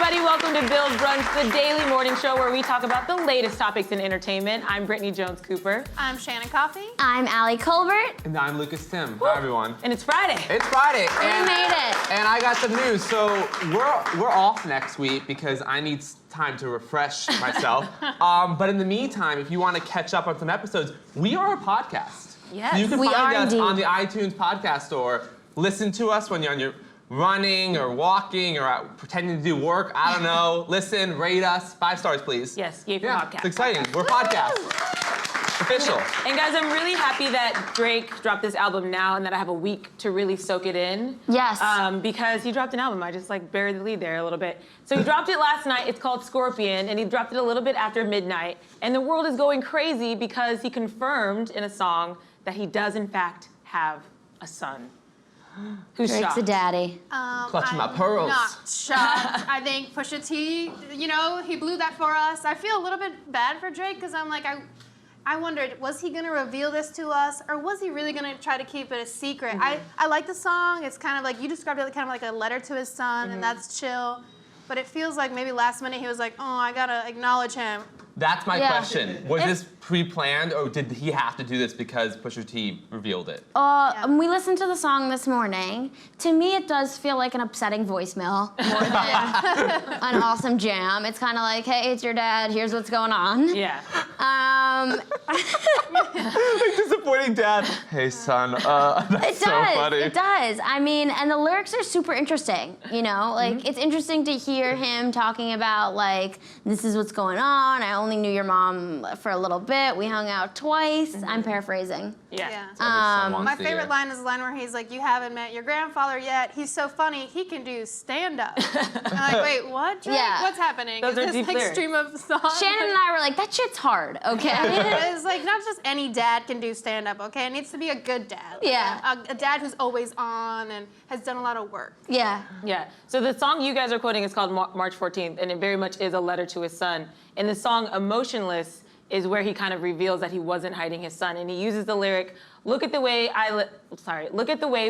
everybody. Welcome to Bill's Brunch, the daily morning show where we talk about the latest topics in entertainment. I'm Brittany Jones-Cooper. I'm Shannon Coffey. I'm Allie Colbert. And I'm Lucas Tim. Hi, everyone. And it's Friday. It's Friday. We made it. And I got some news. So we're off next week because I need time to refresh myself. But in the meantime, if you want to catch up on some episodes, we are a podcast. Yes, so you can we find are us indeed. on the iTunes podcast store. Listen to us when you're on your running or walking or out pretending to do work. I don't know. Listen, rate us. 5 stars, please. Yes, yay for Yeah, podcast. it's exciting. We're podcast. Official. And guys, I'm really happy that Drake dropped this album now and that I have a week to really soak it in. Yes. Because he dropped an album. I just buried the lead there a little bit. So he dropped it last night. It's called Scorpion, and he dropped it a little bit after midnight. And the world is going crazy because he confirmed in a song that he does in fact have a son. Who's Drake's shocked? a daddy. Clutching my I'm pearls. Not shocked. I think Pusha T, he blew that for us. I feel a little bit bad for Drake because I'm like, I wondered, was he gonna reveal this to us, or was he really gonna try to keep it a secret? Mm-hmm. I like the song. It's kind of like, you described it kind of like a letter to his son, and that's chill. But it feels like maybe last minute he was like, oh, I gotta acknowledge him. That's my Yeah. question. Was this pre-planned, or did he have to do this because Pusha T revealed it? We listened to the song this morning. To me, it does feel like an upsetting voicemail more than an awesome jam. It's kind of like, hey, it's your dad. Here's what's going on. Yeah. Like disappointing dad. Hey son, that's It does. so funny. It does. I mean, and the lyrics are super interesting. It's interesting to hear him talking about like, this is what's going on. I only knew your mom for a little bit. We hung out twice. I'm paraphrasing. Yeah. My favorite line is the line where he's like, you haven't met your grandfather yet. He's so funny, he can do stand-up. I'm like, wait, what, Drake? Yeah. What's happening? Those are Is this deep like lyrics. stream of thought? Shannon and I were like, that shit's hard, okay? It's like, not just any dad can do stand-up, okay? It needs to be a good dad. Yeah. A dad who's always on and has done a lot of work. Yeah. Yeah. So the song you guys are quoting is called March 14th, and it very much is a letter to his son. In the song Emotionless is where he kind of reveals that he wasn't hiding his son, and he uses the lyric, look at the way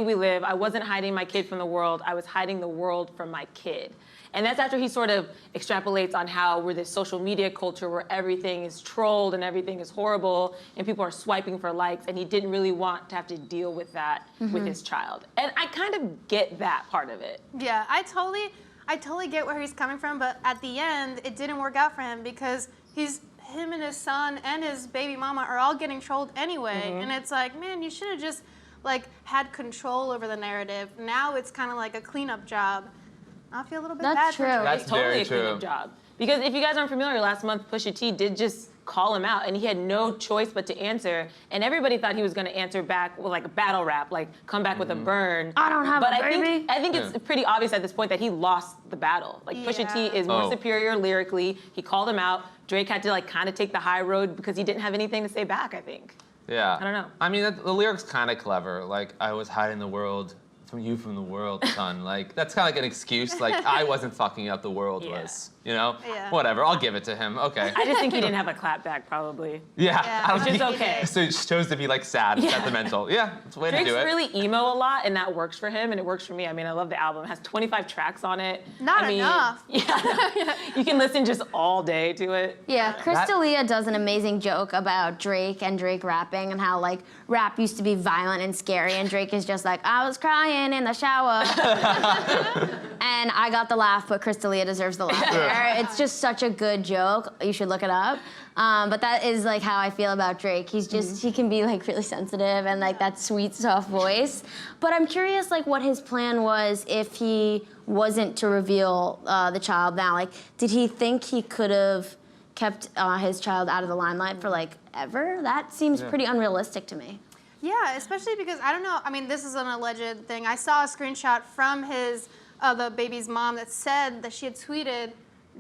we live. I wasn't hiding my kid from the world. I was hiding the world from my kid. And that's after he sort of extrapolates on how we're this social media culture where everything is trolled and everything is horrible and people are swiping for likes, and he didn't really want to have to deal with that with his child. And I kind of get that part of it. Yeah, I totally get where he's coming from, but at the end, it didn't work out for him because him and his son and his baby mama are all getting trolled anyway. And it's like, man, you should have just had control over the narrative. Now it's kind of like a cleanup job. I feel a little bit That's bad true. for Drake. That's It's totally very a cleanup true. job. Because if you guys aren't familiar, last month Pusha T did just call him out, and he had no choice but to answer. And everybody thought he was going to answer back with like a battle rap, like come back with a burn. I don't have but a baby. I think it's pretty obvious at this point that he lost the battle. Like Pusha T is more superior lyrically. He called him out. Drake had to kind of take the high road because he didn't have anything to say back, I think. Yeah. I don't know. I mean, the lyric's kind of clever. Like, I was hiding the world from you from the world, son. Like, that's kind of like an excuse. Like, I wasn't fucking up, the world was. Yeah. Whatever, I'll give it to him. Okay. I just think he didn't have a clap back, probably. Yeah. Yeah. I don't Which is think- okay. So he chose to be like sad, sentimental. Yeah, it's a way Drake's to do it. really emo a lot, and that works for him, and it works for me. I mean, I love the album. It has 25 tracks on it. Not enough. Yeah. You can listen just all day to it. Yeah, Chris D'Elia does an amazing joke about Drake and Drake rapping and how rap used to be violent and scary, and Drake is just like, I was crying in the shower. And I got the laugh, but Chris D'Elia deserves the laugh there. It's just such a good joke. You should look it up. But that is how I feel about Drake. He's just, he can be really sensitive and that sweet, soft voice. But I'm curious what his plan was if he wasn't to reveal the child now. Did he think he could have kept his child out of the limelight for ever? That seems pretty unrealistic to me. Yeah, especially because, I don't know, I mean, this is an alleged thing. I saw a screenshot from the baby's mom that said that she had tweeted,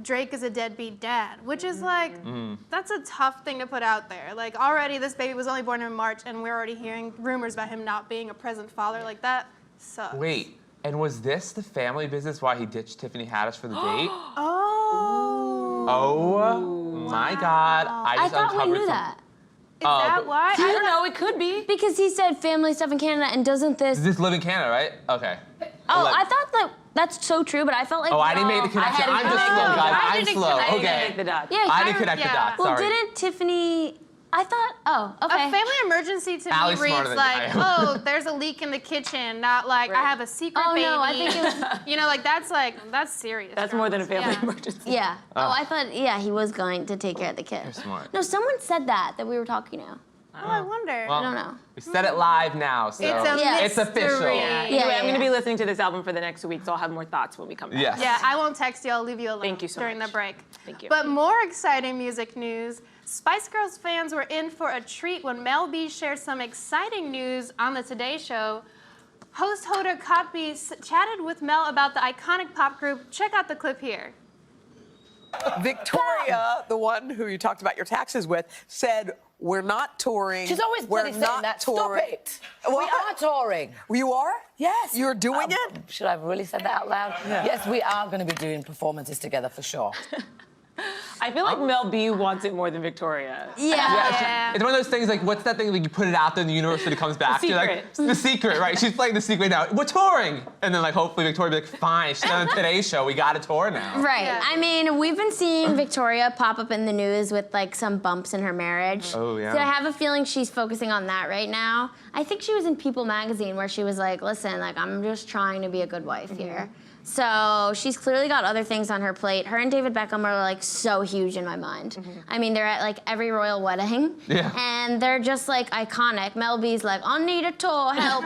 Drake is a deadbeat dad, which is that's a tough thing to put out there. Already this baby was only born in March and we're already hearing rumors about him not being a present father. That sucks. Wait, and was this the family business why he ditched Tiffany Haddish for the date? Oh. Oh my God. I just thought we uncovered knew some- that. Is that why? I don't know, it could be. Because he said family stuff in Canada, and doesn't this... Does this live in Canada, right? Okay. Oh, I thought That's so true, but I felt like Oh, I didn't make the connection. had I'm to just connect slow, the guys. dots. I'm slow. I didn't Okay. connect the dots. Yeah, I didn't connect the dots. Well, Sorry. didn't Tiffany? I thought. Oh, okay. A family emergency to Allie's me smarter reads than I like, am. oh, there's a leak in the kitchen, not like I Right. have a secret Oh, baby. no, I think it was- You know, like that's serious. That's more than a family Yeah. emergency. Yeah. Oh, I thought. Yeah, he was going to take care of the kid. You're smart. No, someone said that we were talking now. Oh, I wonder. Well, I don't know. We said it live now, so It's a Yeah. it's official. mystery. Anyway, I'm going to yeah. be listening to this album for the next week, so I'll have more thoughts when we come back. Yes. Yeah, I won't text you. I'll leave you alone Thank you so during much. the break. Thank you. But more exciting music news. Spice Girls fans were in for a treat when Mel B shared some exciting news on the Today Show. Host Hoda Kotb chatted with Mel about the iconic pop group. Check out the clip here. Victoria, the one who you talked about your taxes with, said, we're not touring. She's always we're bloody saying not that. touring. Stop it. What? We are touring. You are? Yes. You're doing it? Should I have really said that out loud? Yeah. Yes, we are going to be doing performances together for sure. I feel like Mel B wants it more than Victoria. Yeah. Yeah. It's one of those things like, what's that thing like you put it out there in the universe and it comes back? You're like, secret. it's the secret, right? She's playing the secret now. We're touring, and then like hopefully Victoria will be like, fine, she's on Today's Show. We got to tour now. Right. Yeah. I mean, we've been seeing Victoria pop up in the news with like some bumps in her marriage. Oh, yeah. So I have a feeling she's focusing on that right now. I think she was in People magazine where she was like, listen, like I'm just trying to be a good wife here. So she's clearly got other things on her plate. Her and David Beckham are like so huge in my mind. I mean, they're at like every royal wedding. Yeah. And they're just like iconic. Mel B's like, I need a tour, help.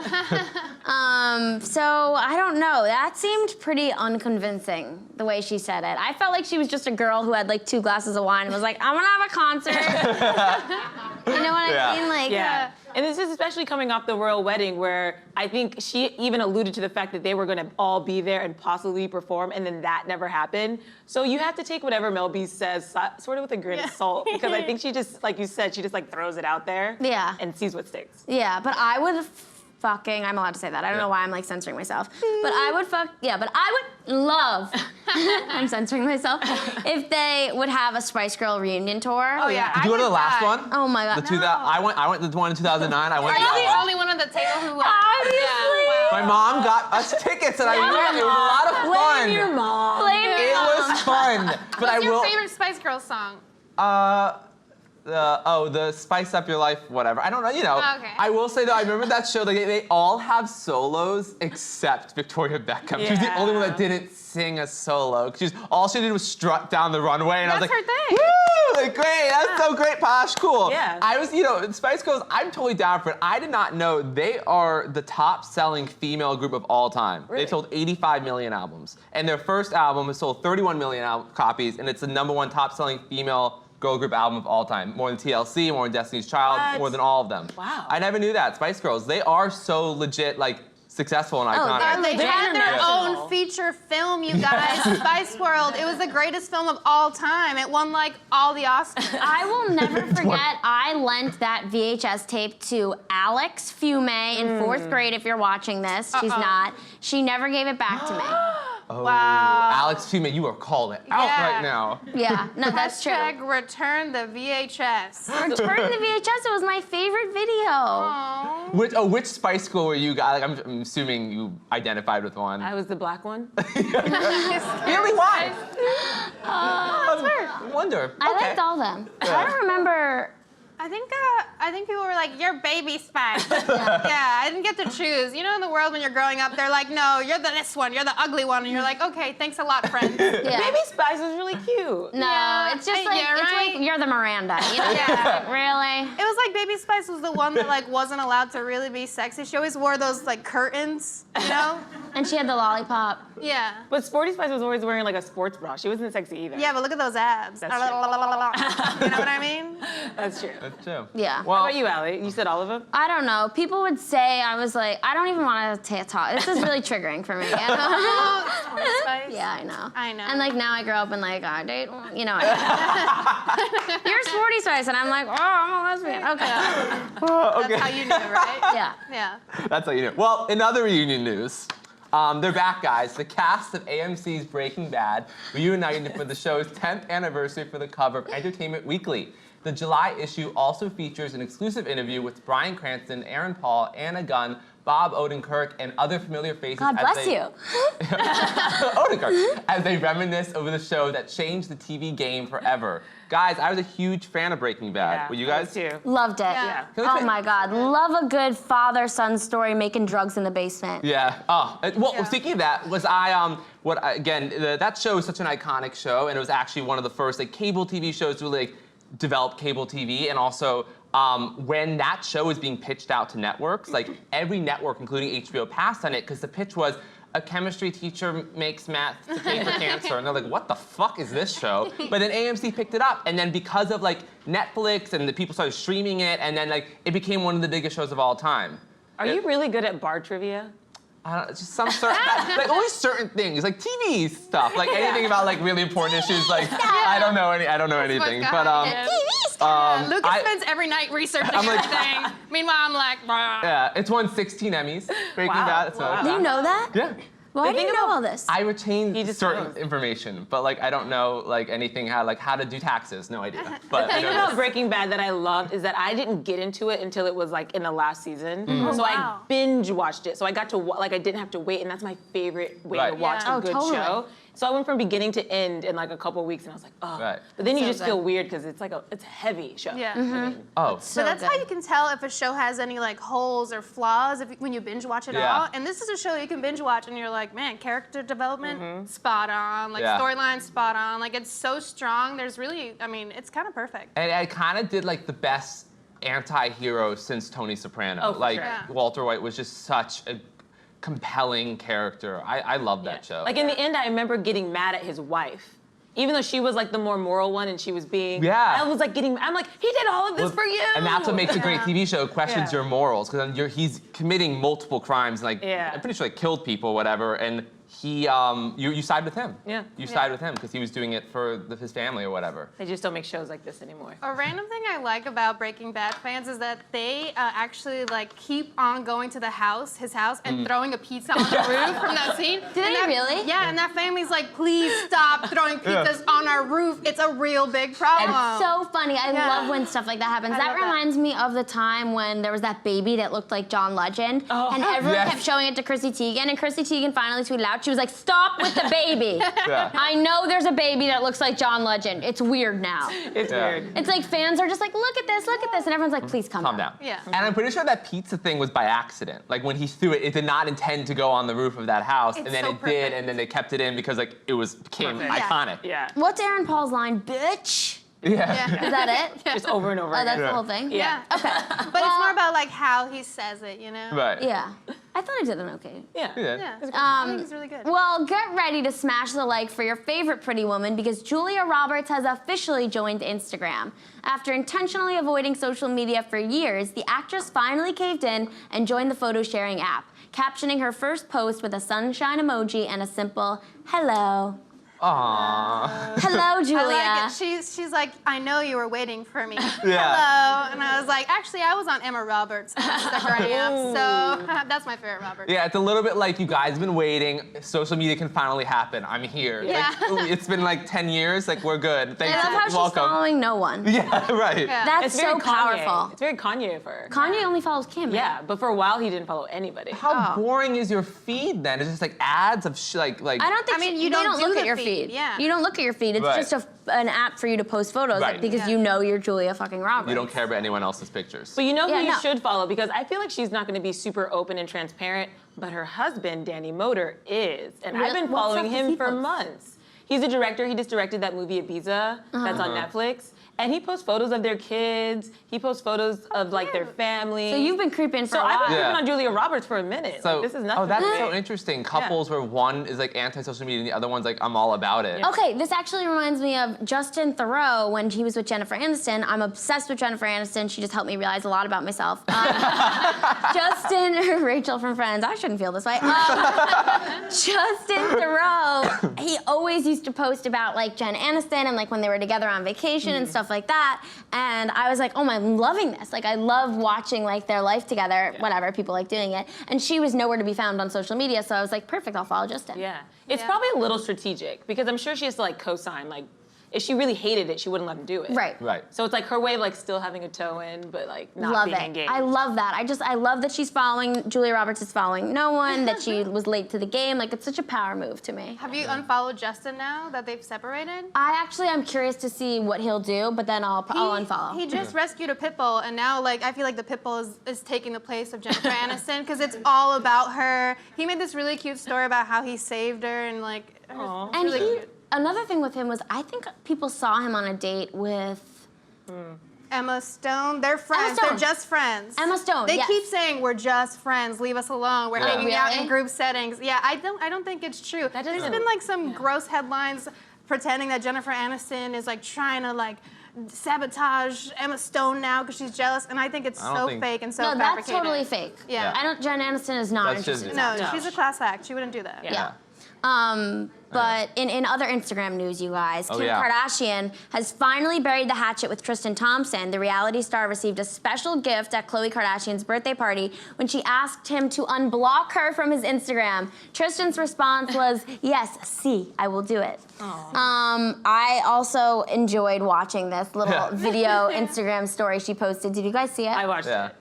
So I don't know. That seemed pretty unconvincing, the way she said it. I felt like she was just a girl who had like 2 glasses of wine and was like, I want to have a concert. You know what Yeah. I mean? Like, Yeah. And this is especially coming off the royal wedding where I think she even alluded to the fact that they were going to all be there and possibly perform, and then that never happened. So you have to take whatever Mel B says sort of with a grain of salt, because I think she just, like you said, she just like throws it out there Yeah. and sees what sticks. Yeah, but I would I'm allowed to say that. I don't know why I'm like censoring myself. But I would love, I'm censoring myself, if they would have a Spice Girl reunion tour. Oh yeah. Did you go to the last one? Oh my God. The 2000. I went to the one in 2009. I went to Are that you the one. only one at the table who went? Obviously. My mom got us tickets and I went. It was a lot of fun. Blame your mom. Blame your It mom. was fun, but I What's your will. favorite Spice Girls song? The Spice Up Your Life, whatever. I don't know, you know. Okay. I will say though, I remember that show, they all have solos except Victoria Beckham. She was the only one that didn't sing a solo. All she did was strut down the runway and I was That's like, her thing. woo, like great, that's so great, Posh, cool. Yeah. I was, Spice Girls, I'm totally down for it. I did not know they are the top selling female group of all time. Really? They've sold 85 million albums. And their first album has sold 31 million copies and it's the #1 top selling female girl group album of all time. More than TLC, more than Destiny's Child, What? more than all of them. Wow. I never knew that. Spice Girls, they are so legit, like, successful and iconic. they're They had their international. own feature film, you guys. Spice World. It was the greatest film of all time. It won like all the Oscars. I will never forget, I lent that VHS tape to Alex Fume in 4th grade, if you're watching this. She's not. She never gave it back to me. Oh, Wow. Alex Fume, you are calling it out Yeah. right now. Yeah, no, that's true. Hashtag return the VHS. Return to the VHS, it was my favorite video. Aww. Which Spice Girl were you guys? Like, I'm assuming you identified with one. I was the black one. Really? Why? I wonder. I Okay. liked all them. I don't remember. I think people were like, "You're baby Spice." Yeah, I didn't get to choose. You know, in the world when you're growing up, they're like, "No, you're this one. You're the ugly one," and you're like, "Okay, thanks a lot, friend." Yeah. Baby Spice was really cute. No, Yeah, it's just yeah, like it's right? like you're the Miranda. You know? Yeah. Really? It was like Baby Spice was the one that like wasn't allowed to really be sexy. She always wore those like curtains, you know? And she had the lollipop. Yeah. But Sporty Spice was always wearing like a sports bra. She wasn't sexy either. Yeah, but look at those abs. That's You know what I mean? That's true. That's true. Yeah. How Well, about you, Allie? You said all of them? I don't know. People would say I was like, I don't even want to talk. This is really triggering for me. You know? Oh, Sporty Spice. Yeah, I know. I know. And like now I grow up and like I date, you know. You're Sporty Spice, and I'm like, oh, I'm a lesbian. Okay. That's how you knew, right? Yeah. Yeah. that's how you know. Well, in other reunion news, they're back, guys. The cast of AMC's Breaking Bad reunited for the show's 10th anniversary for the cover of Entertainment Weekly. The July issue also features an exclusive interview with Bryan Cranston, Aaron Paul, Anna Gunn, Bob Odenkirk, and other familiar faces. God bless you. Odenkirk, as they reminisce over the show that changed the TV game forever. Guys, I was a huge fan of Breaking Bad. Yeah, Were you I guys? was too. Loved it. Yeah. Oh my God, love a good father-son story making drugs in the basement. Yeah. Oh, well, Yeah. speaking of that, that show is such an iconic show, and it was actually one of the first like cable TV shows to really develop cable TV, and also when that show was being pitched out to networks, like every network, including HBO, passed on it because the pitch was a chemistry teacher makes math to pay for cancer, and they're like, what the fuck is this show? But then AMC picked it up, and then because of like Netflix and the people started streaming it, and then like it became one of the biggest shows of all time. Are you really good at bar trivia? It's just some certain, like only certain things, like TV stuff, like anything about like really important issues. Like I don't know anything, but Lucas spends every night researching I'm like- everything. Meanwhile, I'm like, "Bah." yeah, it's won 16 Emmys. Breaking Wow. Bad. So Wow. Do you know that? yeah. Why do thing you know about- all this? I retain He just certain knows. information, but like I don't know like anything how to do taxes. No idea. But The I thing know about this. Breaking Bad that I loved is that I didn't get into it until it was like in the last season. Mm-hmm. So wow. I binge watched it. So I got to I didn't have to wait, and that's my favorite way to Right. watch Yeah. a Oh, good totally. show. So I went from beginning to end in like a couple weeks, and I was like, oh. Right. But then you So just good. feel weird because it's it's a heavy show. Yeah. Oh. So But that's good. how you can tell if a show has any like holes or flaws when you binge watch it Yeah. all. And this is a show you can binge watch and you're like, man, character development spot on, like Yeah. storyline spot on. Like it's so strong. There's really, I mean, it's kind of perfect. And I kind of did like the best anti-hero since Tony Soprano. Oh, for like sure. Yeah. Walter White was just such a compelling character. I love that show. Like in the end, I remember getting mad at his wife. Even though she was like the more moral one and she was being, Yeah. I was like I'm like, he did all of this for you. And that's what makes a great Yeah. TV show. It questions Yeah. your morals because he's committing multiple crimes. Like Yeah. I'm pretty sure like killed people, whatever. And he, you side with him. Yeah. You side with him because he was doing it for his family or whatever. They just don't make shows like this anymore. A random thing I like about Breaking Bad fans is that they actually like keep on going to his house, and throwing a pizza on the roof from that scene. Do they And that- really? Yeah, and that family's like, please stop throwing pizzas on our roof. It's a real big problem. So funny. I Yeah. love when stuff like that happens. I That love that. reminds me of the time when there was that baby that looked like John Legend, and everyone Yes. kept showing it to Chrissy Teigen, and Chrissy Teigen finally tweeted out. She was like, "Stop with the baby. Yeah. I know there's a baby that looks like John Legend. It's weird now." It's Yeah. weird. It's like fans are just like, "Look at this, and everyone's like, "Please Calm down. Yeah. And I'm pretty sure that pizza thing was by accident. Like when he threw it, it did not intend to go on the roof of that house, It's and then so it did, perfect. and then they kept it in because like it became Perfect. Yeah. iconic. Yeah. What's Aaron Paul's line, bitch? Yeah. Is that it? Just over and over Oh, that's again. the whole thing? Yeah. Okay. But it's more about like how he says it, you know? Right. Yeah. I thought I did an okay. Yeah. Yeah. Yeah. I think it's really good. Well, get ready to smash the like for your favorite pretty woman because Julia Roberts has officially joined Instagram. After intentionally avoiding social media for years, the actress finally caved in and joined the photo sharing app, captioning her first post with a sunshine emoji and a simple hello. Aww. Hello, Julia. I like it. She's like, I know you were waiting for me. Yeah. Hello. And I was like, actually, I was on Emma Roberts' Instagram, so that's my favorite Roberts. Yeah, it's a little bit like you guys have been waiting. Social media can finally happen. I'm here. Yeah. Like, ooh, it's been like 10 years. Like we're good. Thanks. I love how she's Welcome. following no one. Yeah, right. Yeah. That's It's very so powerful. It's very Kanye for her. Kanye only follows Kim. right? Yeah, but for a while he didn't follow anybody. How boring is your feed then? It's just like ads of like. I don't think I mean, they you don't do look the at your feed, feed. yeah. You don't look at your feed. It's Right. just an app for you to post photos Right. because Yeah. you know you're Julia fucking Roberts. You don't care about anyone else's pictures. But you know who Yeah, you no. should follow because I feel like she's not going to be super open and transparent, but her husband, Danny Moder, is. And I've been What following stuff does him he for post? months. He's a director. He just directed that movie Ibiza that's on Netflix. And he posts photos of their kids. He posts photos of like their cute. family. So you've been creeping for So a I've while. been Yeah. working on Julia Roberts for a minute. So, Like, this is nothing. oh, that's to me. so interesting. Couples where one is like anti-social media and the other one's like, I'm all about it. Yeah. Okay, this actually reminds me of Justin Theroux when he was with Jennifer Aniston. I'm obsessed with Jennifer Aniston. She just helped me realize a lot about myself. Justin, Rachel from Friends, I shouldn't feel this way. Justin Theroux, he always used to post about like Jen Aniston and like when they were together on vacation and stuff like that. And I was like, oh my, I'm loving this. Like I love watching like their life together, whatever, people like doing it. And she was nowhere to be found on social media, so I was like, perfect, I'll follow Justin. Yeah. It's Yeah. probably a little strategic because I'm sure she has to like co-sign like if she really hated it, she wouldn't let him do it. Right. Right. So it's like her way of like still having a toe in, but like not Love being it. engaged. I love that. I love that she's following, Julia Roberts is following no one, that she was late to the game. Like, it's such a power move to me. Have you unfollowed Justin now that they've separated? I'm curious to see what he'll do, but then I'll unfollow. He just rescued a pit bull, and now like I feel like the pit bull is taking the place of Jennifer Aniston because it's all about her. He made this really cute story about how he saved her and like. It's And really cute. another thing with him was I think people saw him on a date with Emma Stone. They're friends. Stone. They're just friends. Emma Stone, They yes. keep saying we're just friends. Leave us alone. We're Yeah. hanging out in Really? group settings. Yeah, I don't think it's true. That There's doesn't- been like some gross headlines pretending that Jennifer Aniston is like trying to like sabotage Emma Stone now because she's jealous, and I think it's I don't so think- fake and so No, that's fabricated. totally fake. Yeah. Jen Aniston is not That's interested just- in No, that. she's a class act. She wouldn't do that. Yeah. But in other Instagram news, you guys, Oh, Kim yeah. Kardashian has finally buried the hatchet with Tristan Thompson. The reality star received a special gift at Khloe Kardashian's birthday party when she asked him to unblock her from his Instagram. Tristan's response was, "Yes, see, I will do it." I also enjoyed watching this little video Instagram story she posted. Did you guys see it? I watched Yeah. it.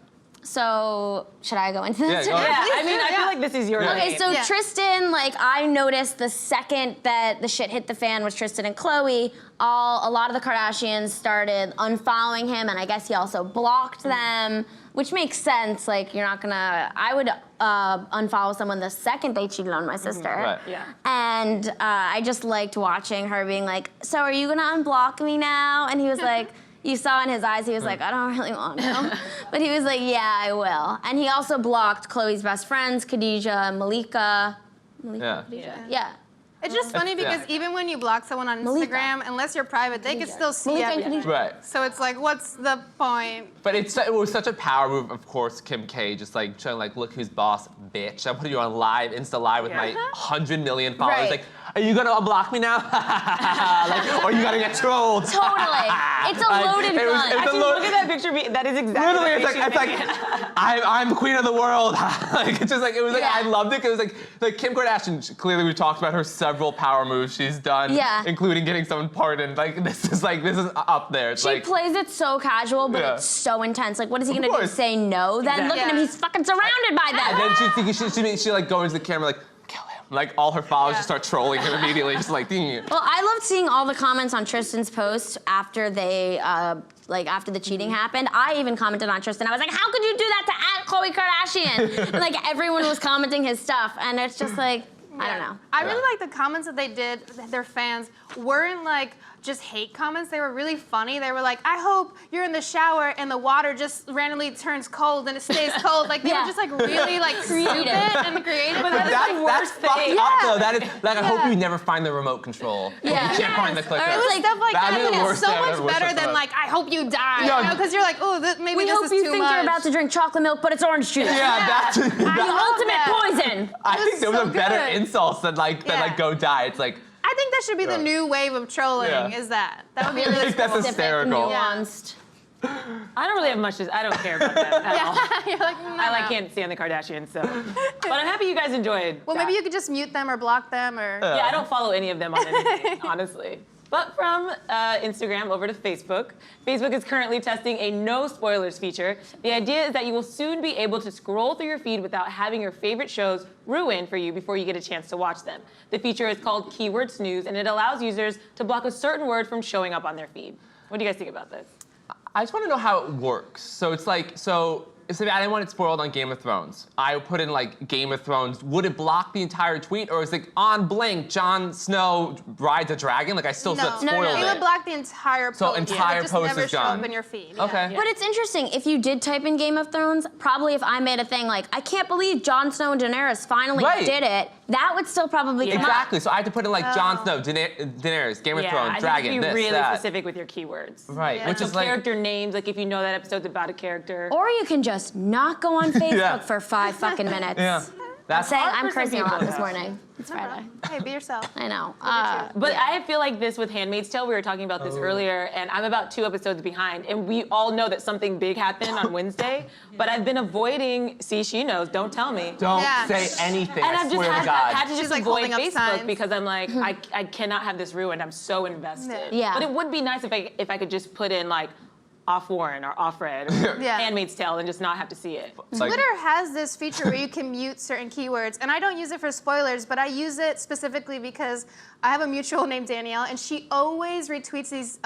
So should I go into this? Yeah, go ahead. Yeah, I mean, I feel like this is your Okay, lane. so Yeah. Tristan, like I noticed the second that the shit hit the fan with Tristan and Khloe, a lot of the Kardashians started unfollowing him, and I guess he also blocked them, which makes sense. Like you're not gonna, I would unfollow someone the second they cheated on my sister. Right. Yeah. And I just liked watching her being like, "So are you gonna unblock me now?" And he was like. You saw in his eyes, he was like, "I don't really want to." But he was like, "Yeah, I will." And he also blocked Khloe's best friends, Khadijah and Malika. Yeah. Yeah. It's just funny Yeah. because even when you block someone on Malika. Instagram, unless you're private, they can still see Malika and everything. Khadijah. Right. So it's like, what's the point? But it was such a power move, of course, Kim K, just like showing like, look who's boss, bitch. I'm putting you on live, Insta Live with my 100 million followers. Right. Like, are you gonna unblock me now? Like, or you gotta get trolled. Totally. It's a loaded it was- gun. it was a Actually, load- look at that picture. That is exactly Literally, what it's like I'm the queen of the world. Like it's just like it was like Yeah. I loved it because it was like Kim Kardashian. Clearly, we've talked about her several power moves she's done, Yeah. including getting someone pardoned. Like this is up there. It's She like plays it so casual, but Yeah. it's so intense. Like, what is he Of gonna do? course. Say no? Then look at him. Yeah. He's fucking surrounded by them. and then she like go into the camera like kill him. Like all her followers just start trolling him immediately, just like ding. Well, I loved seeing all the comments on Tristan's post after they, after the cheating happened. I even commented on Tristan. I was like, "How could you do that to @Khloe Kardashian?" And like everyone was commenting his stuff, and it's just like, I don't know. I really like the comments that they did. Their fans weren't like just hate comments. They were really funny. They were like, "I hope you're in the shower and the water just randomly turns cold and it stays cold." Like they Yeah. were just like really like stupid and creative. But that's the That's worst fucked thing. up Yeah. though. That is like I hope Yeah. you never find the remote control. Yeah. You can't find the clicker. Or It was like, stuff like that'd that, be the but it's worst so thing I've much ever wished better I than thought. like, "I hope you die." No. You know, because you're like, "Oh, maybe we this hope is you too think much." you're about to drink chocolate milk, but it's orange juice. Yeah, that's. The love ultimate that. poison. I think there was so a better good. insults than like Yeah. go die. It's like I think that should be the new wave of trolling. Yeah. Is that would be I really think that's cool. hysterical. Nuanced. I don't really have much to. I don't care about them at all. You're like, no, I no. can't stand the Kardashians, so. But I'm happy you guys enjoyed. Well, that. maybe you could just mute them or block them or. Yeah, I don't follow any of them on anything, honestly. But from Instagram over to Facebook, Facebook is currently testing a no spoilers feature. The idea is that you will soon be able to scroll through your feed without having your favorite shows ruined for you before you get a chance to watch them. The feature is called Keyword Snooze, and it allows users to block a certain word from showing up on their feed. What do you guys think about this? I just want to know how it works. So it's like if I didn't want it spoiled on Game of Thrones, I put in like Game of Thrones. Would it block the entire tweet, or is it like on blank Jon Snow rides a dragon? Like I still No, spoiled it it. would block the entire post. So entire it would just post never is show gone. up in your feed. Okay. Yeah. But it's interesting, if you did type in Game of Thrones, probably if I made a thing like, "I can't believe Jon Snow and Daenerys finally Right. did it," that would still probably come up. Exactly. So I had to put in like Jon Snow, Daenerys, Game of Yeah, Thrones, I dragon, think you this, be really that. specific with your keywords. Right. Yeah. Which Some is like character names, like if you know that episode's about a character. Or you can just not go on Facebook Yeah. for 5 fucking minutes. Yeah. That's Saying hard I'm for some cursing a lot people, this though. morning. It's Friday. Hey, be yourself. I know. But I feel like this with Handmaid's Tale, we were talking about this earlier, and I'm about 2 episodes behind, and we all know that something big happened on Wednesday, but I've been avoiding, see, she knows, don't tell me. Don't Yeah. say anything. And I I've just swear had, to God. had to She's, just like, avoid holding up Facebook signs. because I'm like, I cannot have this ruined. I'm so invested. Yeah. But it would be nice if I could just put in like off Warren or off Red or Yeah. Handmaid's Tale and just not have to see it. It's like- Twitter has this feature where you can mute certain keywords, and I don't use it for spoilers, but I use it specifically because I have a mutual named Danielle, and she always retweets these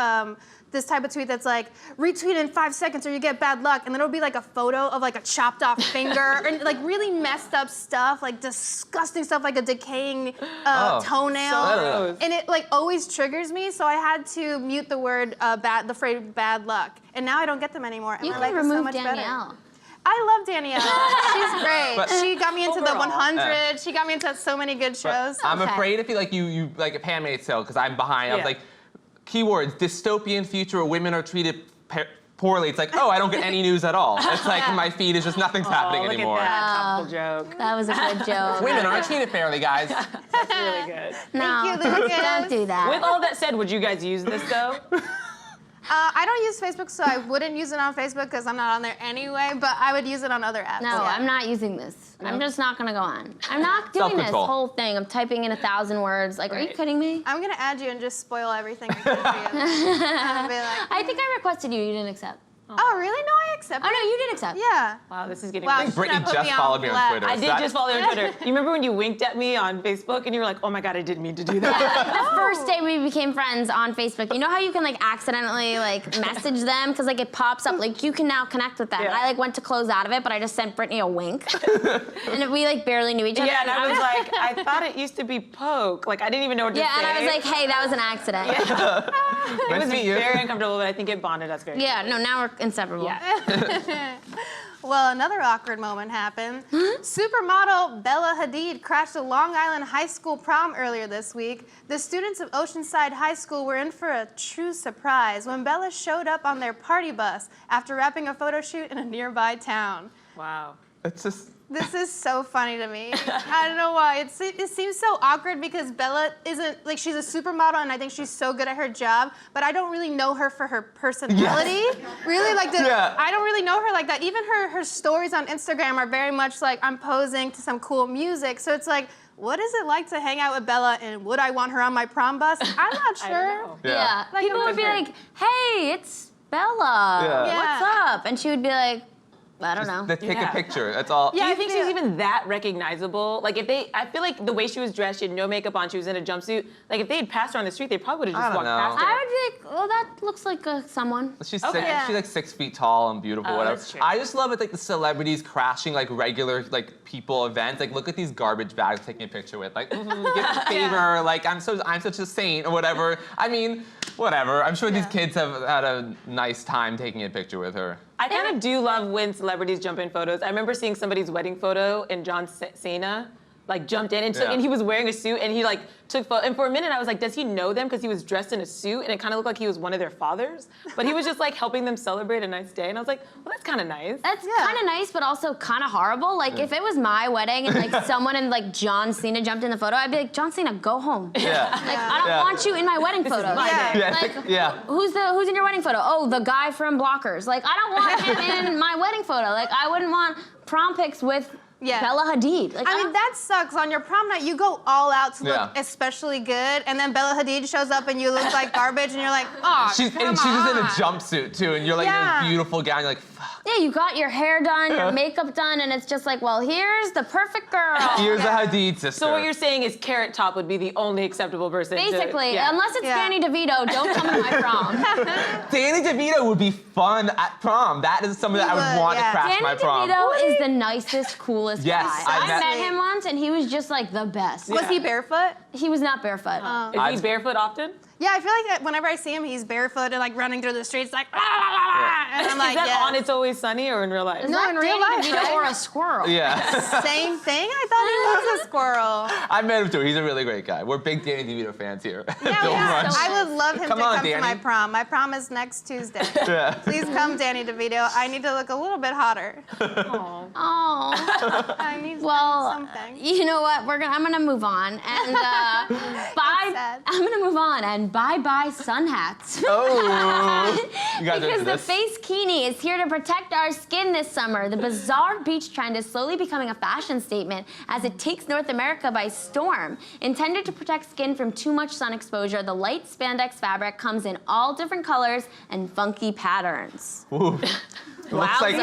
this type of tweet that's like, retweet in 5 seconds or you get bad luck, and then it'll be like a photo of like a chopped off finger and like really messed up stuff, like disgusting stuff, like a decaying toenail, So- and it like always triggers me. So I had to mute the word the phrase bad luck, and now I don't get them anymore. And You my can life is so remove much Danielle. better. I love Danielle. She's great. But- She got me into the Overall. 100. She got me into so many good shows. I'm Okay. afraid if you like a Handmaid's Tale, because I'm behind. I was Yeah. like, keywords, dystopian future where women are treated poorly. It's like, oh, I don't get any news at all. It's like my feed is just nothing's happening Look anymore. at that topical joke. That was a good joke. Women aren't treated fairly, guys. That's really good. No, Thank you, Lucas. don't do that. With all that said, would you guys use this though? I don't use Facebook, so I wouldn't use it on Facebook because I'm not on there anyway, but I would use it on other apps. No, yeah. I'm not using this. I'm just not gonna go on. I'm not doing this Self-control. whole thing. I'm typing in 1,000 words. Like, are you Right. kidding me? I'm going to add you and just spoil everything I can for you. And be like, I think I requested you. You didn't accept. oh, really? No, I accept Oh it. no, you did accept. Yeah. Wow, this is getting Wow, good. she Brittany put just me on followed me on blast. Twitter. I so did that- just follow you on Twitter. You remember when you winked at me on Facebook and you were like, oh my God, I didn't mean to do that. The first day we became friends on Facebook, you know how you can like accidentally like message them because like it pops up like you can now connect with them. Yeah. I like went to close out of it, but I just sent Brittany a wink, and we like barely knew each other. Yeah, and I was like, I thought it used to be poke. Like, I didn't even know what to say. yeah, and I was like, hey, that was an accident. it Nice was to meet you. very uncomfortable, but I think it bonded us very Yeah, no, now we're inseparable. Yeah. Well, another awkward moment happened. Supermodel Bella Hadid crashed a Long Island high school prom earlier this week. The students of Oceanside High School were in for a true surprise when Bella showed up on their party bus after wrapping a photo shoot in a nearby town. Wow. It's just. This is so funny to me. I don't know why. It seems so awkward because Bella isn't, like, she's a supermodel and I think she's so good at her job, but I don't really know her for her personality. Really, like, Yeah. I don't really know her like that. Even her stories on Instagram are very much like, I'm posing to some cool music. So it's like, what is it like to hang out with Bella and would I want her on my prom bus? I'm not I sure. don't know. Yeah. Like, People I'm would be different. like, hey, it's Bella. Yeah. What's up? And she would be like, I don't know. Let's take Yeah. a picture. That's all. Do you I think feel- she's even that recognizable? Like, I feel like the way she was dressed, she had no makeup on, she was in a jumpsuit. Like, if they had passed her on the street, they probably would have I just don't walked know. past her. I would be like, well, that looks like someone. She's Okay. six, Yeah. she's like 6 feet tall and beautiful, Oh, whatever. that's true. I just love it, like the celebrities crashing like regular like people events. Like look at these garbage bags taking a picture with. Like, give a favor. Like I'm such a saint or whatever. I mean, whatever. I'm sure these Yeah. kids have had a nice time taking a picture with her. I kind of do love when celebrities jump in photos. I remember seeing somebody's wedding photo and John Cena like jumped in and took, Yeah. and he was wearing a suit and he like took photo. And for a minute I was like, does he know them? Because he was dressed in a suit and it kind of looked like he was one of their fathers. But he was just like helping them celebrate a nice day. And I was like, well, that's kind of nice. That's Yeah. kind of nice, but also kind of horrible. Like, if it was my wedding and like someone and like John Cena jumped in the photo, I'd be like, John Cena, go home. Yeah. Like, I don't Yeah. want you in my wedding photo. my Yeah. day. Yeah. Like, Yeah. who's in your wedding photo? Oh, the guy from Blockers. Like, I don't want him in my wedding photo. Like, I wouldn't want prom pics with Yeah. Bella Hadid. Like, I mean, don't- that sucks. On your prom night, you go all out to look Yeah. especially good, and then Bella Hadid shows up and you look like garbage, and you're like, oh, She's come just in a on. jumpsuit too, and you're like Yeah. in this beautiful gown. You're like, fuck. yeah, you got your hair done, your makeup done, and it's just like, well, here's the perfect girl. Here's a Hadid sister. So what you're saying is Carrot Top would be the only acceptable person. Basically, yeah. unless it's Yeah. Danny DeVito, don't come to my prom. Danny DeVito would be fun at prom. That is something that I would would, want yeah. to crash Danny my prom. DeVito is the nicest, coolest Yes, guy. I I met met- him once, and he was just like the best. Was he barefoot? He was not barefoot. Is I've- he barefoot often? Yeah, I feel like whenever I see him, he's barefoot and like running through the streets, like, "Ah, ah, ah," and I'm like, Is that yes. on It's Always Sunny or in real life? No, in real life, right? Or a squirrel. Yeah. Same thing. I thought he was a squirrel. I met him too. He's a really great guy. We're big Danny DeVito fans here. Yeah, Bill yeah. Brunch. I would love him Come to on, come to my Danny. prom. My prom is next Tuesday. Yeah. Please come, Danny DeVito. I need to look a little bit hotter. Oh. I need Well, something. you know what? I'm gonna move on and bye. sad. I'm gonna move on and bye sun hats. Oh. You guys are Because into the this. face kini is here to protect our skin this summer. The bizarre beach trend is slowly becoming a fashion statement as it takes North America by storm. Intended to protect skin from too much sun exposure, the light spandex fabric comes in all different colors and funky patterns. Ooh. It looks like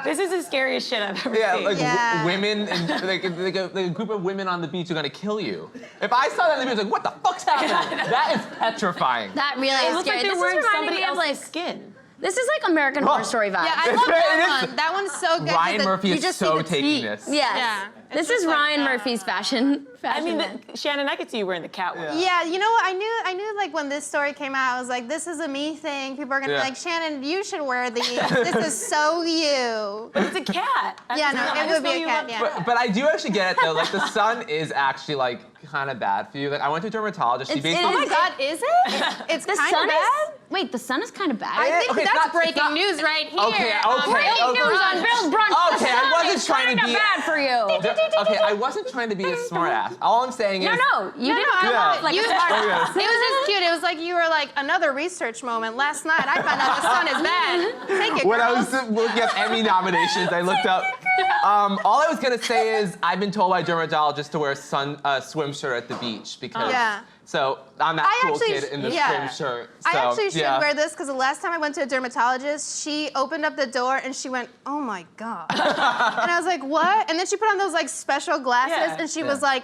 This is the scariest shit I've ever yeah, seen. like Yeah. women and like a group of women on the beach are gonna kill you. If I saw that, I'd be like, what the fuck's happening? That is petrifying. That really It is looks scary. like they're This is wearing reminding somebody me of else's like skin. this is like American Horror Story vibes. Yeah, I It's love very- that it is- one. That one's so good. Ryan because Murphy you is just so see the taking teeth. this. Yes. Yeah. This is Ryan Murphy's fashion. I mean, look. Shannon, I could see you wearing the catwalk. Yeah, you know what? I knew like when this story came out, I was like, this is a me thing. People are gonna Yeah. be like, Shannon, you should wear these. This is so you. But it's a cat. Yeah, no, I it just would know be a you cat, love yeah. cats. But I do actually get it though. Like the sun is actually like kind of bad for you. Like I went to a dermatologist. She It's- basically. Oh my God, is it? It's The sun sun bad? is. Wait, the sun is kind of bad. I think Okay, it's that's not- breaking it's not- news right here. Okay, on okay, Breaking okay. News on Bill's Brunch. Okay, the I sun wasn't is trying to kinda be- bad for you. Okay, I wasn't trying to be a smartass. All I'm saying is. No, you didn't come I off love like it. a You- smart Okay. ass. It was just cute. It was like you were like another research moment. Last night I found out the sun is bad. Take it, When I girls. was looking up Emmy nominations, I looked up. All I was gonna say is I've been told by dermatologists to wear a swim shirt at the beach because. Yeah. So I'm that I cool actually kid in the yeah. swim shirt. So, I actually should yeah. wear this because the last time I went to a dermatologist, she opened up the door and she went, "Oh my God," and I was like, "What?" And then she put on those like special glasses Yeah. and she was like,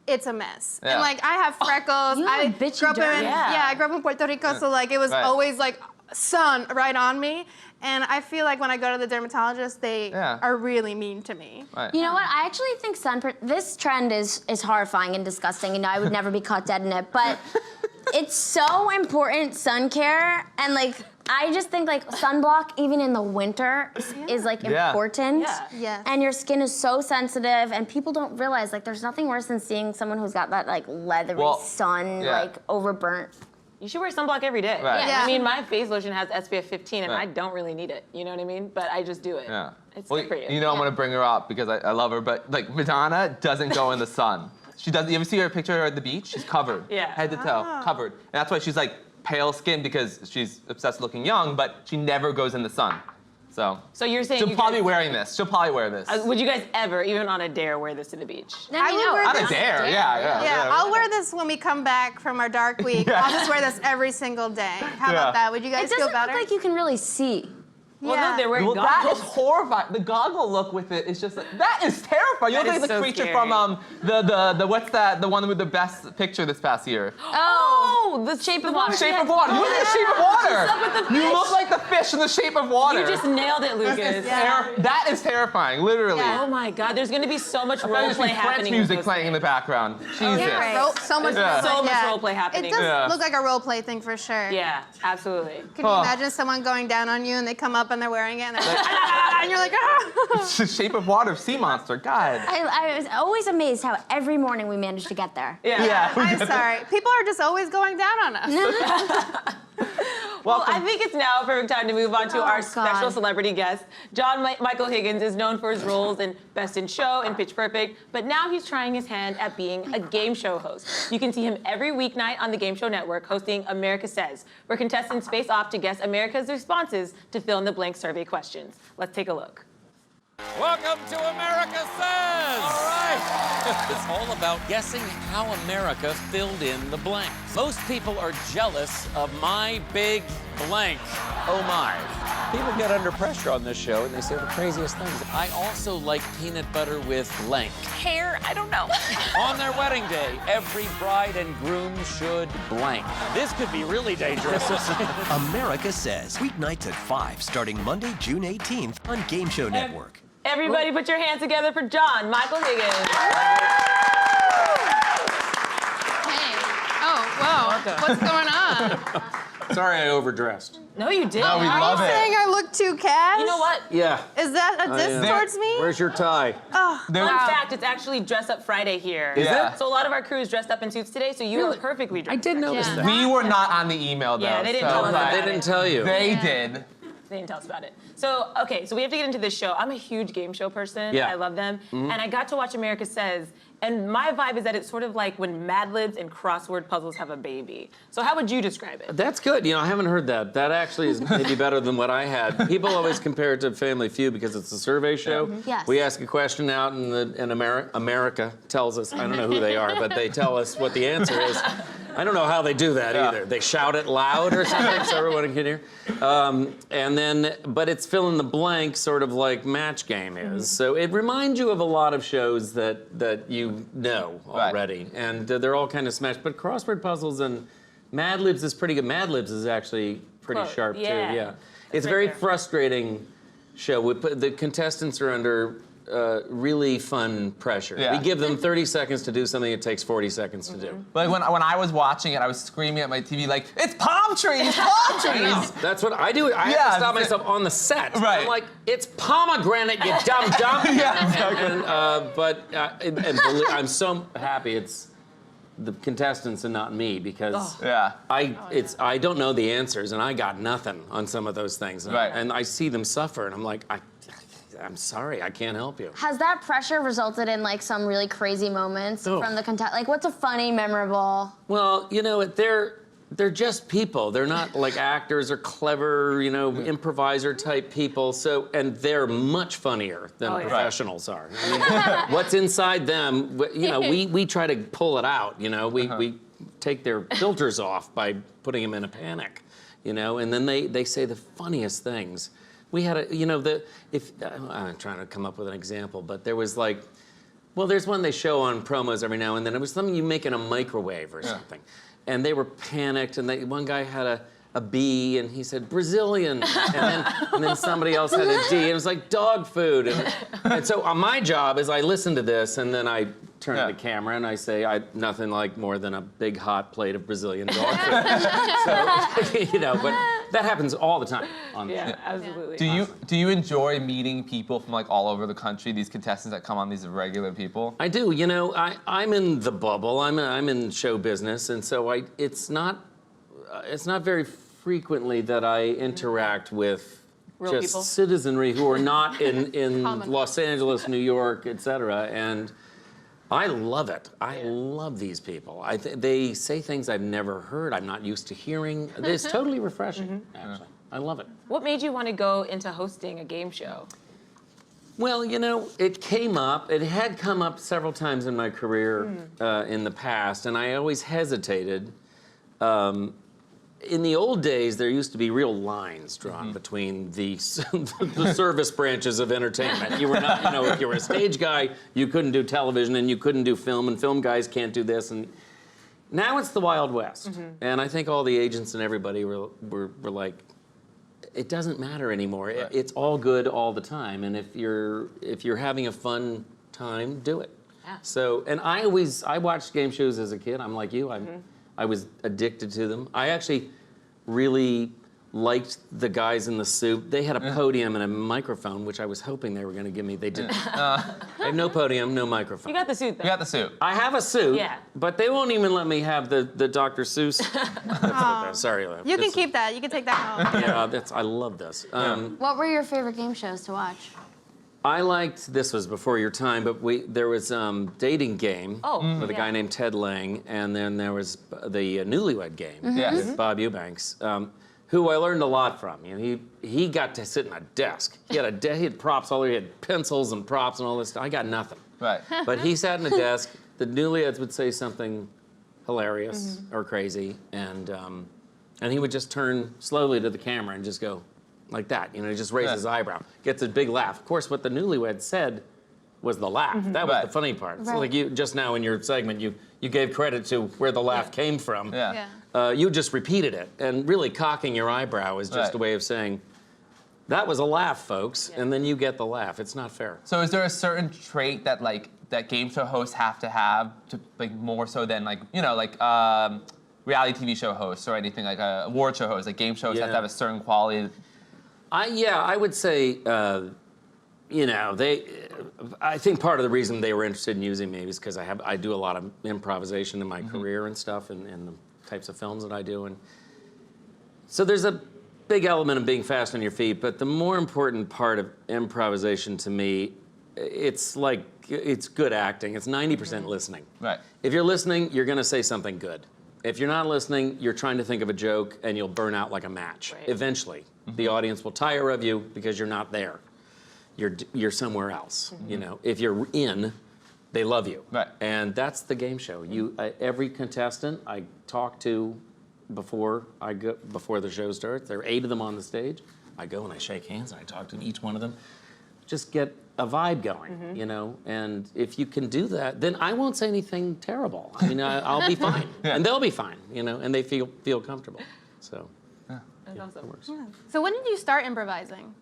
"It's a mess." Yeah. And like I have freckles. You have I a bitchy grew up dirt. in Yeah. I grew up in Puerto Rico, so like it was Right. always like sun right on me. And I feel like when I go to the dermatologist, they Yeah. are really mean to me. Right. You know what? I actually think this trend is horrifying and disgusting, and I would never be caught dead in it. But it's so important, sun care, and like I just think like sunblock, even in the winter, is like Yeah. important. Yeah. Yes. And your skin is so sensitive, and people don't realize like there's nothing worse than seeing someone who's got that like leathery Well, sun, yeah. like overburnt. You should wear sunblock every day. Right. Yeah. I mean, my face lotion has SPF 15, and Right. I don't really need it. You know what I mean? But I just do it. Yeah. It's Well, good for you. you know I'm gonna bring her up because I love her, but like Madonna doesn't go in the sun. She does. You ever see her picture at the beach? She's covered. Yeah. Head to toe, covered. And that's why she's like pale skin because she's obsessed with looking young, but she never goes in the sun. So you're saying she'll you probably guys- wearing this. She'll probably wear this. Would you guys ever, even on a dare, wear this to the beach? I would wear Not a this- dare. Yeah. Yeah, I'll wear this when we come back from our dark week. Yeah. I'll just wear this every single day. How Yeah. about that? Would you It guys feel doesn't better? look like you can really see. Well, Yeah. no, they're wearing Well, that is goggles. horrifying. The goggle look with it is just like, that is terrifying. You That look like is the so creature scary. from the what's that? The one with the best picture this past year. Oh, the Shape of Water. Shape of Water. You look like the Shape of Water. up with the You fish? look like the fish in the Shape of Water. You just nailed it, Lucas. That is terrifying, literally. Yeah. Oh my God, there's gonna be so much There's role play French happening. music with those playing in the background. Jesus. Yeah, so much Yeah. So much yeah. role play happening. It does Yeah. look like a role play thing for sure. Yeah, absolutely. Can you Oh. imagine someone going down on you and they come up and they're wearing it and they're like, "Ah," and you're like, ah. It's the Shape of Water, sea monster. God. I was always amazed how every morning we managed to get there. Yeah. I'm sorry. People are just always going down on us. Well, I think it's now a perfect time to move on to Oh, our God. special celebrity guest. John Michael Higgins is known for his roles in Best in Show and Pitch Perfect, but now he's trying his hand at being a game show host. You can see him every weeknight on the Game Show Network hosting America Says, where contestants face off to guess America's responses to fill-in-the-blank survey questions. Let's take a look. Welcome to America Says! All right. It's all about guessing how America filled in the blank. Most people are jealous of my big blank. Oh my. People get under pressure on this show and they say the craziest things. I also like peanut butter with blank. Hair, I don't know. On their wedding day, every bride and groom should blank. This could be really dangerous. America Says, weeknights at 5, starting Monday, June 18th on Game Show Network. Everybody put your hands together for John Michael Higgins. Hey. Oh, whoa. welcome. What's going on? Sorry, I overdressed. No, you didn't. No, we Are love you it. saying I look too cash? You know what? Yeah. Is that a diss towards me? Where's your tie? Fun fact, it's actually Dress Up Friday here. Is it? So a lot of our crew is dressed up in suits today, so you are perfectly dressed. I did notice that. We were not on the email though. Yeah, they didn't so tell us about They it. didn't tell you. They did. They didn't tell us about it. So, okay, so we have to get into this show. I'm a huge game show person. Yeah. I love them. And I got to watch America Says, and my vibe is that it's sort of like when Mad Libs and crossword puzzles have a baby. So how would you describe it? That's good. You know, I haven't heard that. That actually is maybe better than what I had. People always compare it to Family Feud because it's a survey show. Yes. We ask a question out, and America tells us. I don't know who they are, but they tell us what the answer is. I don't know how they do that either. They shout it loud or something so everyone can hear. And then, but it's fill in the blank, sort of like Match Game is. So it reminds you of a lot of shows that you know already, and they're all kind of smashed. But crossword puzzles and Mad Libs is pretty good. Mad Libs is actually pretty Quote, sharp yeah. too. Yeah, it's a right very there. frustrating show. The contestants are under really fun pressure. Yeah. We give them 30 seconds to do something it takes 40 seconds to do. But when I was watching it, I was screaming at my TV like, "It's palm trees, palm trees!" That's what I do. I have to stop myself on the set. Right. I'm like, it's pomegranate, you dumb dumb. Yeah, exactly. I'm so happy it's the contestants and not me because Yeah. I don't know the answers and I got nothing on some of those things. Right. And I see them suffer and I'm like, I'm sorry, I can't help you. Has that pressure resulted in like some really crazy moments Oh. from the contest? Like, what's a funny, memorable? Well, you know, they're just people. They're not like actors or clever, you know, improviser type people. So, and they're much funnier than professionals are. I mean, what's inside them, you know, we try to pull it out, you know, we take their filters off by putting them in a panic, you know, and then they say the funniest things. We had a, you know, I'm trying to come up with an example, but there was like, well, there's one they show on promos every now and then. It was something you make in a microwave or something. And they were panicked, and one guy had a B, and he said, Brazilian. And then somebody else had a D, and it was like dog food. And so my job is I listen to this, and then I turn to the camera, and I say, nothing like more than a big hot plate of Brazilian dog food. So, you know, but that happens all the time on the show. Absolutely. Do you enjoy meeting people from like all over the country? These contestants that come on, these regular people. I do. You know, I'm in the bubble. I'm in show business, and so it's not very frequently that I interact with Real just people? citizenry who are not in Common. Los Angeles, New York, etc. And I love it. I love these people. They say things I've never heard. I'm not used to hearing. It's totally refreshing, actually. I love it. What made you want to go into hosting a game show? Well, you know, it came up. It had come up several times in my career in the past, and I always hesitated. In the old days, there used to be real lines drawn between the service branches of entertainment. You were not, you know, if you were a stage guy, you couldn't do television, and you couldn't do film, and film guys can't do this. And now it's the Wild West, and I think all the agents and everybody were like, it doesn't matter anymore. Right. It's all good all the time, and if you're having a fun time, do it. Yeah. So, and I watched game shows as a kid. I'm like you. I was addicted to them. I actually really liked the guys in the suit. They had a podium and a microphone, which I was hoping they were going to give me. They didn't. I have no podium, no microphone. You got the suit, though. You got the suit. I have a suit, Yeah. but they won't even let me have the Dr. Seuss. Sorry, You can keep that. You can take that home. Yeah, I love this. What were your favorite game shows to watch? I liked, this was before your time, but there was Dating Game with a guy named Ted Lang, and then there was the Newlywed Game with Bob Eubanks, who I learned a lot from. You know, he got to sit in a desk. He had props all over. He had pencils and props and all this stuff. I got nothing. Right. But he sat in a desk. The Newlyweds would say something hilarious or crazy, and he would just turn slowly to the camera and just go, like that, you know, he just raised his eyebrow, gets a big laugh. Of course, what the Newlywed said was the laugh. That was the funny part. So like you just now in your segment, you gave credit to where the laugh came from. You just repeated it, and really cocking your eyebrow is just a way of saying, that was a laugh, folks, and then you get the laugh. It's not fair. So is there a certain trait that game show hosts have to have like more so than like, you know, like reality TV show hosts or anything like award show hosts, like game shows have to Yeah. have a certain quality. I would say, you know, I think part of the reason they were interested in using me is because I do a lot of improvisation in my career and stuff, and the types of films that I do, and so there's a big element of being fast on your feet. But the more important part of improvisation to me, it's good acting. It's 90% listening. Right. If you're listening, you're going to say something good. If you're not listening, you're trying to think of a joke and you'll burn out like a match. Right. Eventually, the audience will tire of you because you're not there. You're somewhere else. You know, if you're in, they love you. Right. And that's the game show. Every contestant I talk to before the show starts. There are 8 of them on the stage. I go and I shake hands and I talk to each one of them. Just get a vibe going, you know. And if you can do that, then I won't say anything terrible. I mean, I'll be fine, and they'll be fine, you know. And they feel comfortable. So That's awesome. it works. So when did you start improvising?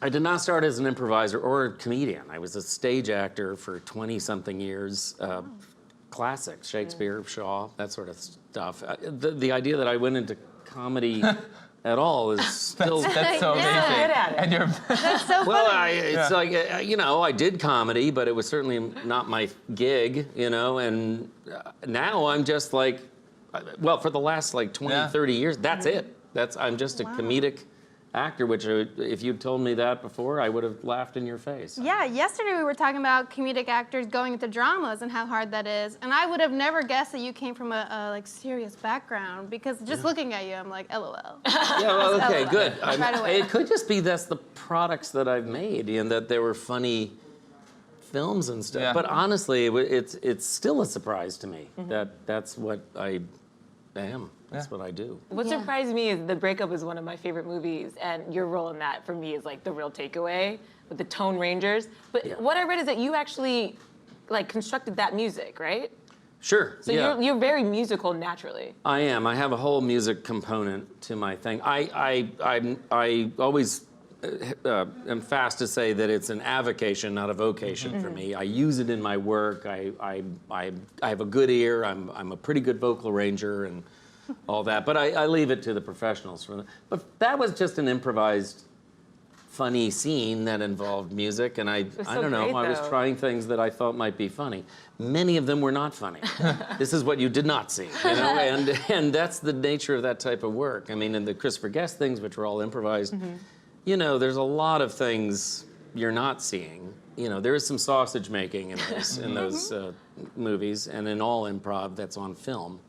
I did not start as an improviser or a comedian. I was a stage actor for 20-something years. Classics, Shakespeare, Shaw, that sort of stuff. The idea that I went into comedy at all is still... That's so amazing. Good at it. And you're That's so Well, funny. it's like, you know, I did comedy, but it was certainly not my gig, you know, and now I'm just like, well, for the last like 20, 30 years, that's it. I'm just a comedic actor, which if you'd told me that before, I would have laughed in your face. Yeah, yesterday we were talking about comedic actors going into dramas and how hard that is, and I would have never guessed that you came from a like serious background, because just looking at you, I'm like, LOL. Yeah, well, okay, good. Right away. It could just be that's the products that I've made, and that there were funny films and stuff. Yeah. But honestly, it's still a surprise to me that that's what I am. That's what I do. What surprised me is The Breakup is one of my favorite movies, and your role in that for me is like the real takeaway with the Tone Rangers. But what I read is that you actually like constructed that music, right? Sure. So yeah. you're very musical naturally. I am. I have a whole music component to my thing. I always am fast to say that it's an avocation, not a vocation for me. I use it in my work. I have a good ear. I'm a pretty good vocal ranger and all that. But I leave it to the professionals. But that was just an improvised, funny scene that involved music, and I don't know. great, I was though. trying things that I thought might be funny. Many of them were not funny. This is what you did not see, you know, and that's the nature of that type of work. I mean, in the Christopher Guest things, which were all improvised, you know, there's a lot of things you're not seeing. You know, there is some sausage making in those movies, and in all improv that's on film.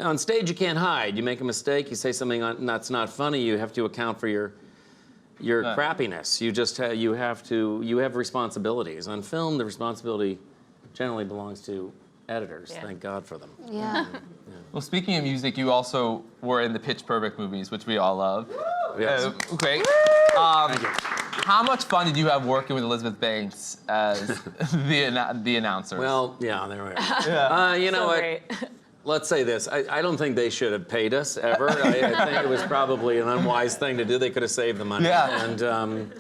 On stage, you can't hide. You make a mistake, you say something that's not funny, you have to account for your crappiness. You just you have responsibilities. On film, the responsibility generally belongs to editors. Thank God for them. Yeah. Well, speaking of music, you also were in the Pitch Perfect movies, which we all love. Yes. Great. How much fun did you have working with Elizabeth Banks as the announcer? Well, yeah, there we are. You know So what? great. Let's say this. I don't think they should have paid us ever. I think it was probably an unwise thing to do. They could have saved the money. Yeah. And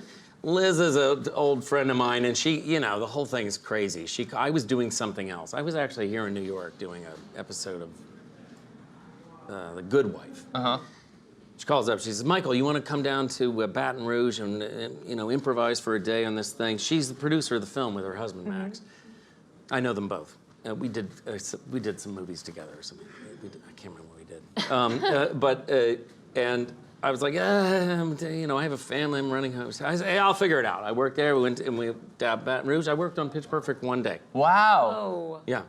Liz is an old friend of mine, and she, you know, the whole thing is crazy. I was doing something else. I was actually here in New York doing an episode of The Good Wife. She calls up. She says, "Michael, you want to come down to Baton Rouge and you know, improvise for a day on this thing?" She's the producer of the film with her husband Max. I know them both. We did some movies together or something. I can't remember what we did. And I was like, you know, I have a family. I'm running home. I said, hey, I'll figure it out. I worked there. We went and we dabbed Baton Rouge. I worked on Pitch Perfect one day. Wow. Oh. Yeah,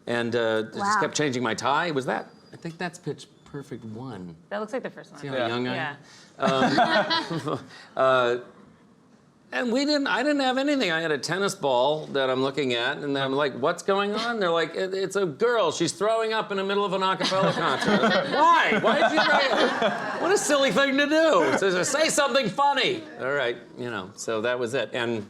and just kept changing my tie. Was that? I think that's Pitch Perfect 1. That looks like the first one. See how young I am? Yeah. And I didn't have anything. I had a tennis ball that I'm looking at, and I'm like, what's going on? They're like, it's a girl. She's throwing up in the middle of an a cappella concert. I was like, why? Why did you throw up? What a silly thing to do. So say something funny. All right, you know, so that was it. And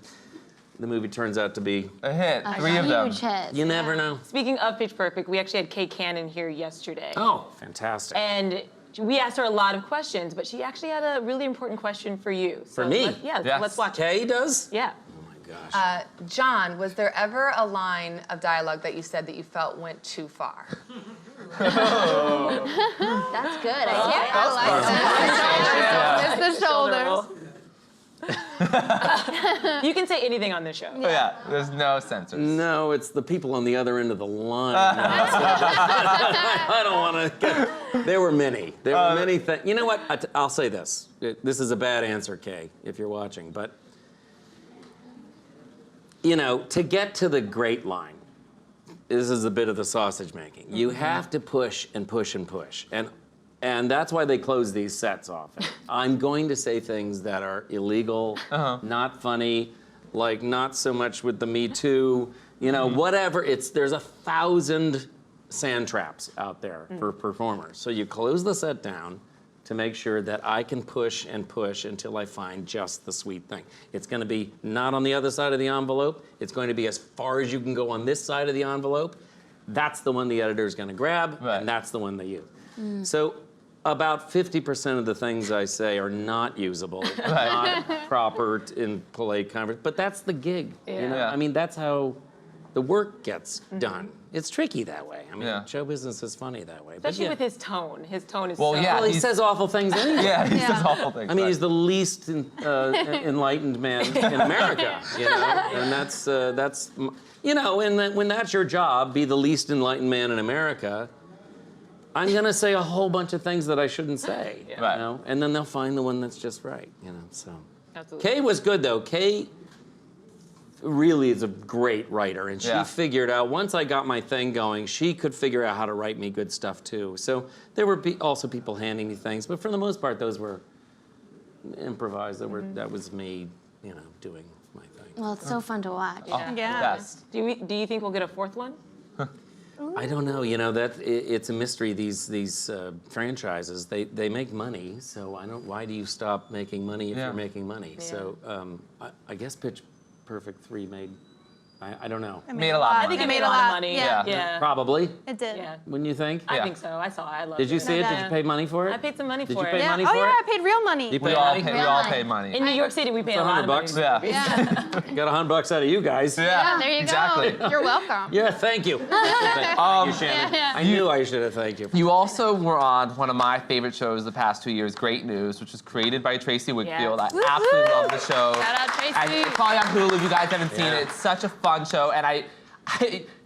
the movie turns out to be A hit. 3 of them. Huge hit. You never know. Speaking of Pitch Perfect, we actually had Kay Cannon here yesterday. Oh, fantastic. And we asked her a lot of questions, but she actually had a really important question for you. So For me? Yes. Let's watch it. Kay does? Yeah. Oh my gosh. John, was there ever a line of dialogue that you said that you felt went too far? That's good. I like that. It's the shoulders. You can say anything on this show. Yeah, there's no censors. No, it's the people on the other end of the line. I don't want to get... There were many. There were many things. You know what? I'll say this. This is a bad answer, Kay, if you're watching. But, you know, to get to the great line, this is a bit of the sausage making. You have to push and push and push. And that's why they close these sets often. I'm going to say things that are illegal, not funny, like not so much with the Me Too, you know, whatever. There's 1,000 sand traps out there for performers. So you close the set down to make sure that I can push and push until I find just the sweet thing. It's going to be not on the other side of the envelope. It's going to be as far as you can go on this side of the envelope. That's the one the editor's going to grab, and that's the one they use. So about 50% of the things I say are not usable, not proper in polite conversation, but that's the gig. You know? I mean, that's how the work gets done. It's tricky that way. I mean, show business is funny that way. Especially with his tone. His tone is Well, so... yeah. Well, he says awful things anyway. He says awful things. I mean, he's the least enlightened man in America, you know? And that's you know, and when that's your job, be the least enlightened man in America, I'm gonna say a whole bunch of things that I shouldn't say, you know? And then they'll find the one that's just right, you know, so. Absolutely. Kay was good though. Kay really is a great writer, and she figured out, once I got my thing going, she could figure out how to write me good stuff too. So there were also people handing me things, but for the most part, those were improvised. That was me, you know, doing my thing. Well, it's so fun to watch. Best. Do you think we'll get a fourth one? I don't know. You know, it's a mystery. These franchises, they make money. So why do you stop making money if you're making money? So I guess Pitch Perfect 3 made. I don't know. Made a lot of money. I think it made a lot of money. Yeah. Probably. It did. Yeah. Wouldn't you think? I think so. I saw it. I loved it. Did you see it? Did you pay money for it? I paid some money Did for you it. pay money Oh for yeah, it? I paid real money. You We paid all money? pay money. In New York City, we paid a lot of money. $100. Yeah. Got $100 out of you guys. Yeah, there you exactly. go. You're welcome. Yeah, thank you. Thank you, Shannon. I knew I should have thanked you. You also were on one of my favorite shows the past 2 years, Great News, which was created by Tracy Wickfield. I absolutely love the show. Shout out Tracy. And it's probably on Hulu if you guys haven't seen it. It's such a fun show, and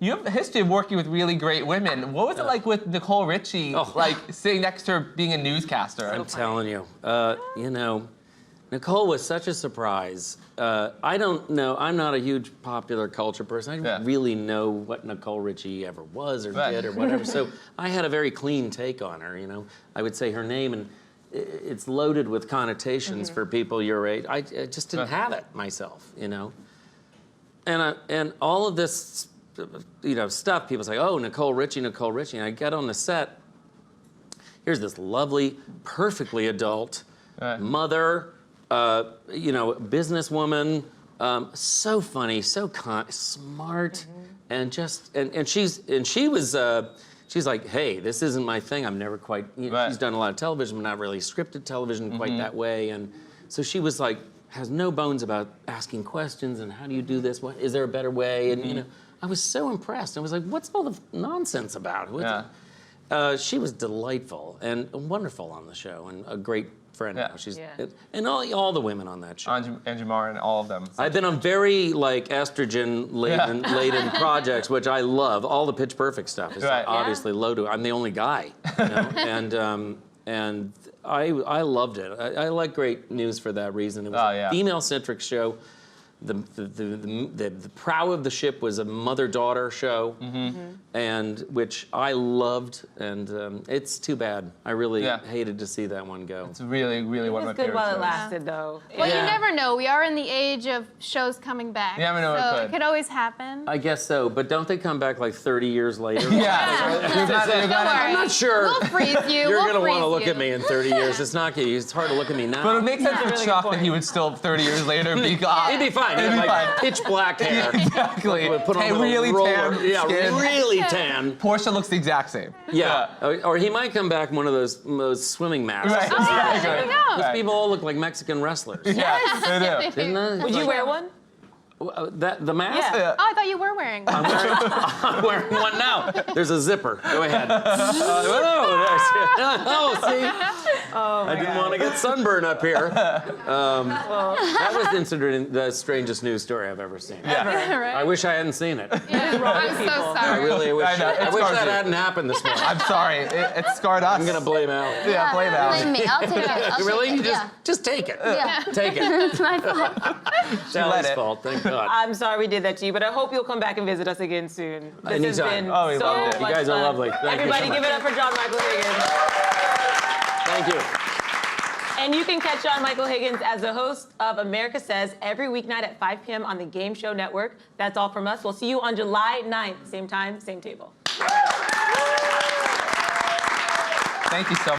you have a history of working with really great women. What was it like with Nicole Richie, like sitting next to her being a newscaster? I'm telling you, you know, Nicole was such a surprise. I don't know, I'm not a huge popular culture person. I didn't really know what Nicole Richie ever was or did or whatever. So I had a very clean take on her, you know. I would say her name, and it's loaded with connotations for people your age. I just didn't have it myself, you know. And all of this, you know, stuff, people say, oh, Nicole Richie. And I get on the set, here's this lovely, perfectly adult mother, you know, businesswoman, so funny, so smart, and just, and she was, she's like, hey, this isn't my thing. I'm never quite, you know, she's done a lot of television, but not really scripted television quite that way. And so she was like, has no bones about asking questions and how do you do this? What is there a better way? And you know, I was so impressed. I was like, what's all the nonsense about? She was delightful and wonderful on the show, and a great friend. She's and all the women on that show. Angie Martin, all of them. I've been on very like estrogen laden projects, which I love. All the Pitch Perfect stuff is obviously loaded. I'm the only guy, you know? and I loved it. I like Great News for that reason. It was a female-centric show. The prow of the ship was a mother-daughter show, and which I loved, and it's too bad. I really hated to see that one go. It's really, really one of my favorite shows. It was good while it lasted, though. Well, you never know. We are in the age of shows coming back. You never know so what it could always happen. I guess so, but don't they come back like 30 years later? Don't worry. I'm not sure. We'll freeze you. You're gonna want to look at me in 30 years. It's not gonna. It's hard to look at me now. But it makes sense for Chuck that he would still 30 years later be gone. He'd be fine. He'd have like pitch black hair. Exactly. Put on really roller. tan Yeah, skin. really tan. Portia looks the exact same. Yeah. Or he might come back in one of those swimming masks. Right. There you go. Those people all look like Mexican wrestlers. Yes, they do. Didn't they? Would you wear one? The mask? Yeah. Oh, I thought you were wearing one. I'm wearing one now. There's a zipper. Go ahead. Oh, see? I didn't want to get sunburn up here. That was the strangest news story I've ever seen. Right? I wish I hadn't seen it. I'm so I sorry. really wish. I know, it I wish scars that you. hadn't happened this morning. I'm sorry. It scarred us. I'm gonna blame Al. Yeah, blame Al. Blame me. I'll take it. I'll Really? take it. Just take it. Yeah. Take it. It's my fault. It's Sally's it. fault. Thank God. I'm sorry we did that to you, but I hope you'll come back and visit us again soon. This has Anytime. been Oh, we so loved it. much You guys are fun. lovely. Thank you so Everybody much. give it up for John Michael Higgins. Thank you. And you can catch John Michael Higgins as the host of America Says every weeknight at 5 p.m. on the Game Show Network. That's all from us. We'll see you on July 9th, same time, same table. Thank you so much.